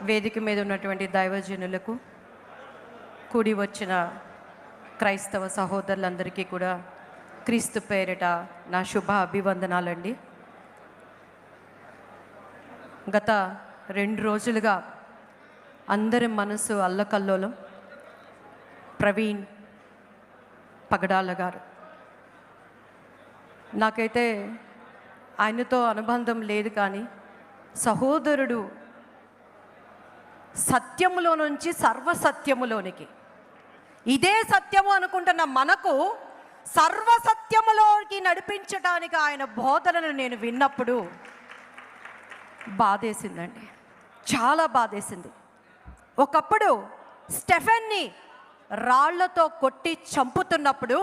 వేదిక మీద ఉన్నటువంటి దైవజనులకు, కూడి వచ్చిన క్రైస్తవ సహోదరులందరికీ కూడా క్రీస్తు పేరిట నా శుభ అభివందనాలండి. గత 2 రోజులుగా అందరి మనసు అల్లకల్లోలం. ప్రవీణ్ పగడాల గారు, నాకైతే ఆయనతో అనుబంధం లేదు, కానీ సహోదరుడు సత్యములో నుంచి సర్వసత్యములోనికి, ఇదే సత్యము అనుకుంటున్న మనకు సర్వసత్యములోకి నడిపించడానికి ఆయన బోధనను నేను విన్నప్పుడు బాధేసిందండి, చాలా బాధేసింది. ఒకప్పుడు స్టెఫెన్ని రాళ్లతో కొట్టి చంపుతున్నప్పుడు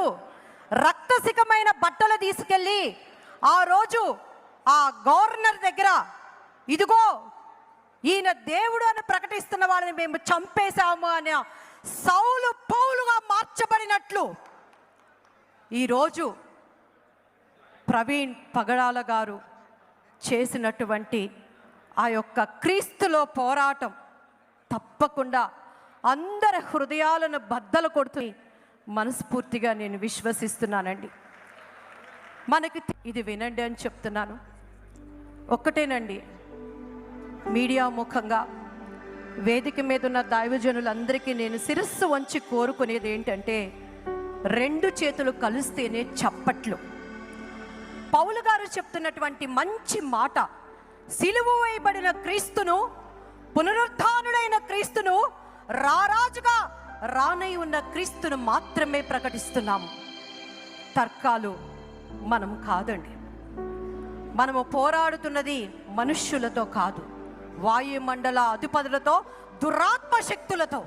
రక్తసికమైన బట్టలు తీసుకెళ్ళి ఆ రోజు ఆ గవర్నర్ దగ్గర, ఇదిగో ఈయన దేవుడు అని ప్రకటిస్తున్న వాళ్ళని మేము చంపేశాము అని సౌలు పౌలుగా మార్చబడినట్లు ఈరోజు ప్రవీణ్ పగడాల గారు చేసినటువంటి ఆ యొక్క క్రీస్తులో పోరాటం తప్పకుండా అందరి హృదయాలను బద్దలు కొడుతూ మనస్ఫూర్తిగా నేను విశ్వసిస్తున్నానండి. మనకి ఇది వినండి అని చెప్తున్నాను. ఒక్కటేనండి, మీడియా ముఖంగా వేదిక మీద ఉన్న దైవజనులందరికీ నేను శిరస్సు వంచి కోరుకునేది ఏంటంటే, 2 చేతులు కలిస్తేనే చప్పట్లు. పౌలు గారు చెప్తున్నటువంటి మంచి మాట, సిలువ వేయబడిన క్రీస్తును, పునరుత్థానుడైన క్రీస్తును, రారాజుగా రానై ఉన్న క్రీస్తును మాత్రమే ప్రకటిస్తున్నాము. తర్కాలు మనం కాదండి. మనము పోరాడుతున్నది మనుష్యులతో కాదు, వాయుమండల అధిపతులతో, దురాత్మ శక్తులతో.